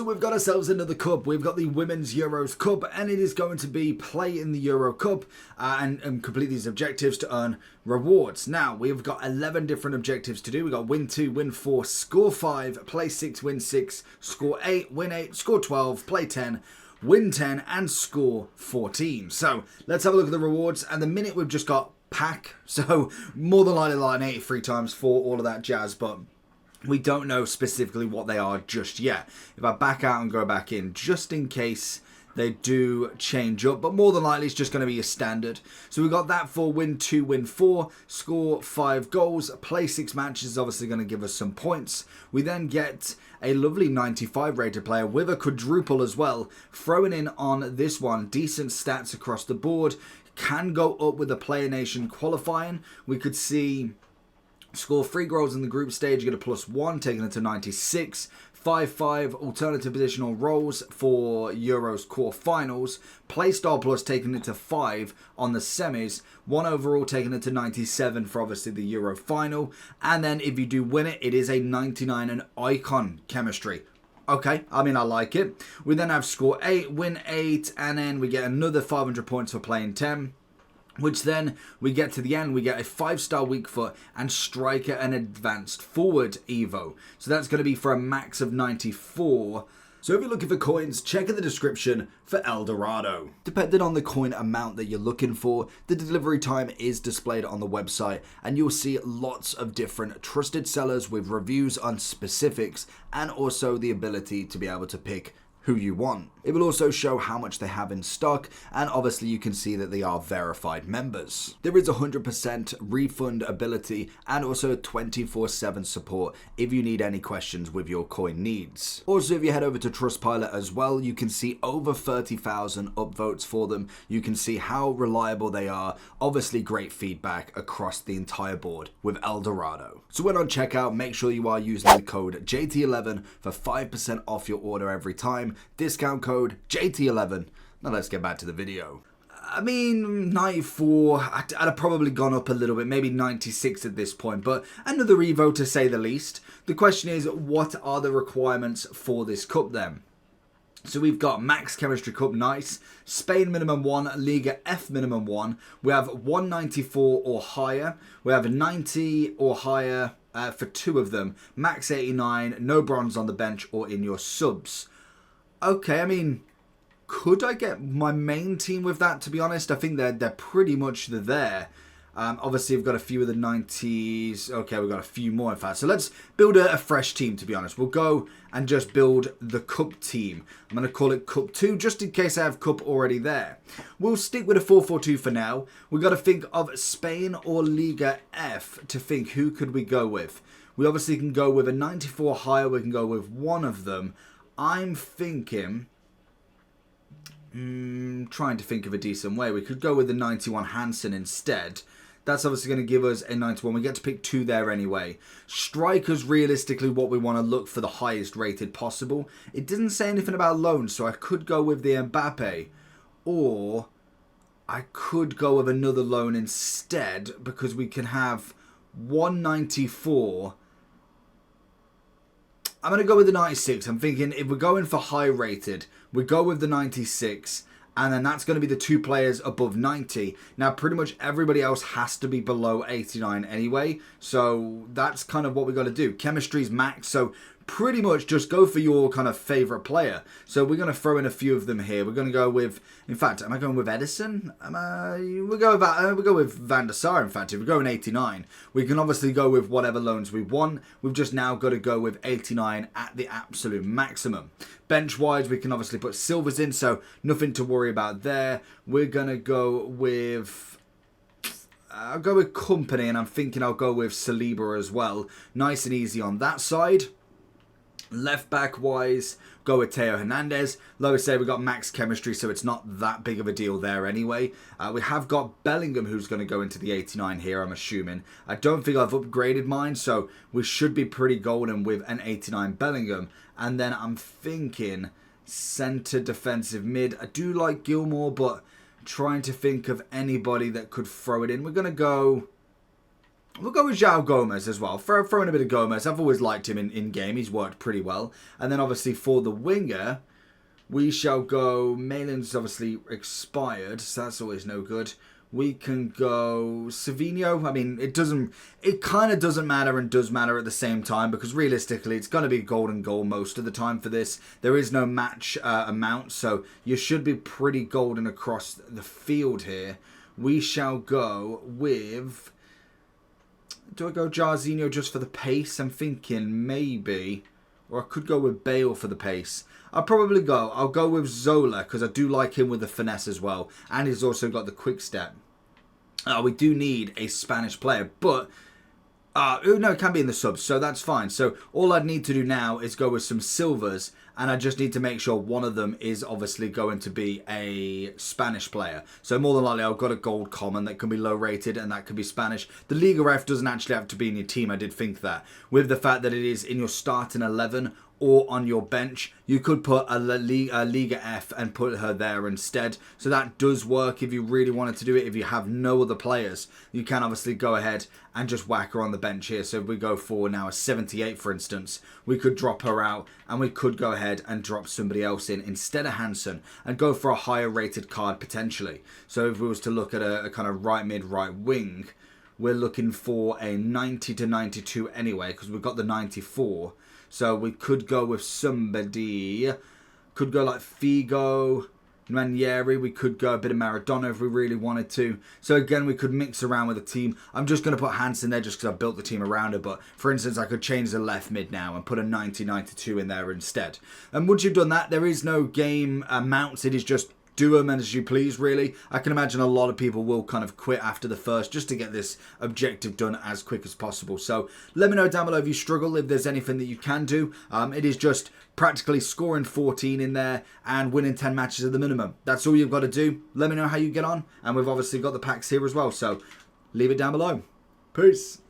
we've got ourselves another cup. We've got the Women's Euros Cup, and it is going to be play in the Euro Cup and complete these objectives to earn rewards. Now, we've got 11 different objectives to do. We've got win 2, win 4, score 5, play 6, win 6, score 8, win 8, score 12, play 10, win 10, and score 14. So, let's have a look at the rewards. And the minute we've just got pack, so more than likely like 83 times 4, all of that jazz, but we don't know specifically what they are just yet. If I back out and go back in, just in case they do change up, but more than likely it's just going to be a standard. So we've got that for win 2, win 4, score 5 goals, play 6 matches is obviously going to give us some points. We then get a lovely 95 rated player with a quadruple as well, throwing in on this one, decent stats across the board, can go up with the Player Nation qualifying. We could see score 3 goals in the group stage, get a +1, taking it to 96. 5-5 alternative positional roles for Euros quarterfinals. Play style plus taking it to 5 on the semis. 1 overall taking it to 97 for obviously the Euro final. And then if you do win it, it is a 99 and icon chemistry. Okay, I mean, I like it. We then have score 8, win 8, and then we get another 500 points for playing 10. Which then we get to the end, we get a 5-star weak foot and striker and advanced forward Evo. So that's going to be for a max of 94. So if you're looking for coins, check in the description for El Dorado. Depending on the coin amount that you're looking for, the delivery time is displayed on the website, and you'll see lots of different trusted sellers with reviews on specifics and also the ability to be able to pick who you want. It will also show how much they have in stock, and obviously you can see that they are verified members. There is 100% refund ability and also 24/7 support if you need any questions with your coin needs. Also, if you head over to Trustpilot as well, you can see over 30,000 upvotes for them. You can see how reliable they are. Obviously great feedback across the entire board with El Dorado. So when on checkout, make sure you are using the code JT11 for 5% off your order every time. Discount code JT11. Now let's get back to the video. I mean, 94, I'd have probably gone up a little bit, maybe 96 at this point, but another Evo to say the least. The question is, what are the requirements for this cup then? So we've got Max Chemistry Cup, nice. Spain minimum 1, Liga F minimum 1. We have 194 or higher. We have 90 or higher for 2 of them. Max 89, no bronze on the bench or in your subs. Okay, I mean, could I get my main team with that, to be honest? I think they're pretty much there. Obviously, we've got a few of the 90s. Okay, we've got a few more, in fact. So let's build a fresh team, to be honest. We'll go and just build the Cup team. I'm going to call it Cup 2, just in case I have Cup already there. We'll stick with a 4-4-2 for now. We've got to think of Spain or Liga F to think who could we go with. We obviously can go with a 94 higher. We can go with one of them. I'm thinking, trying to think of a decent way. We could go with the 91 Hansen instead. That's obviously going to give us a 91. We get to pick 2 there anyway. Strikers, realistically, what we want to look for the highest rated possible. It didn't say anything about loans, so I could go with the Mbappe. Or I could go with another loan instead, because we can have 194. I'm going to go with the 96. I'm thinking if we're going for high rated, we go with the 96. And then that's going to be the 2 players above 90. Now, pretty much everybody else has to be below 89 anyway. So that's kind of what we got to do. Chemistry's max. So pretty much just go for your kind of favorite player. So we're going to throw in a few of them here. We're going to go with, in fact, am I going with Edison? We'll go with Van der Sar, in fact. If we're going 89, we can obviously go with whatever loans we want. We've just now got to go with 89 at the absolute maximum. Bench-wise, we can obviously put Silvers in, so nothing to worry about there. We're going to go with, I'll go with Company, and I'm thinking I'll go with Saliba as well. Nice and easy on that side. Left back wise, go with Theo Hernandez. Like I say, we've got max chemistry, so it's not that big of a deal there anyway. We have got Bellingham, who's going to go into the 89 here, I'm assuming. I don't think I've upgraded mine, so we should be pretty golden with an 89 Bellingham. And then I'm thinking centre defensive mid. I do like Gilmore, but trying to think of anybody that could throw it in. We're going to go We'll go with João Gomez as well. Throw in a bit of Gomez. I've always liked him in game. He's worked pretty well. And then obviously for the winger, we shall go... Malin's obviously expired, so that's always no good. We can go Savinho. I mean, it kind of doesn't matter and does matter at the same time, because realistically, it's going to be golden goal most of the time for this. There is no match amount, so you should be pretty golden across the field here. We shall go with... Do I go Jarzinho just for the pace? I'm thinking maybe. Or I could go with Bale for the pace. I'll go with Zola, because I do like him with the finesse as well. And he's also got the quick step. We do need a Spanish player, but... no, it can be in the subs, so that's fine. So all I'd need to do now is go with some silvers, and I just need to make sure one of them is obviously going to be a Spanish player. So more than likely I've got a gold common that can be low rated, and that can be Spanish. The Liga Ref doesn't actually have to be in your team, I did think that. With the fact that it is in your starting 11 or on your bench, you could put a Liga F and put her there instead. So that does work if you really wanted to do it. If you have no other players, you can obviously go ahead and just whack her on the bench here. So if we go for now a 78, for instance, we could drop her out, and we could go ahead and drop somebody else in instead of Hansen and go for a higher rated card potentially. So if we was to look at a kind of right mid, right wing, we're looking for a 90 to 92 anyway, because we've got the 94. So we could go with somebody, could go like Figo, Ranieri, we could go a bit of Maradona if we really wanted to. So again, we could mix around with the team. I'm just going to put Hansen there just because I built the team around her. But for instance, I could change the left mid now and put a 90-92 in there instead. And once you've done that, there is no game amounts. It is just do them as you please, really. I can imagine a lot of people will kind of quit after the first just to get this objective done as quick as possible. So let me know down below if you struggle, if there's anything that you can do. It is just practically scoring 14 in there and winning 10 matches at the minimum. That's all you've got to do. Let me know how you get on. And we've obviously got the packs here as well. So leave it down below. Peace.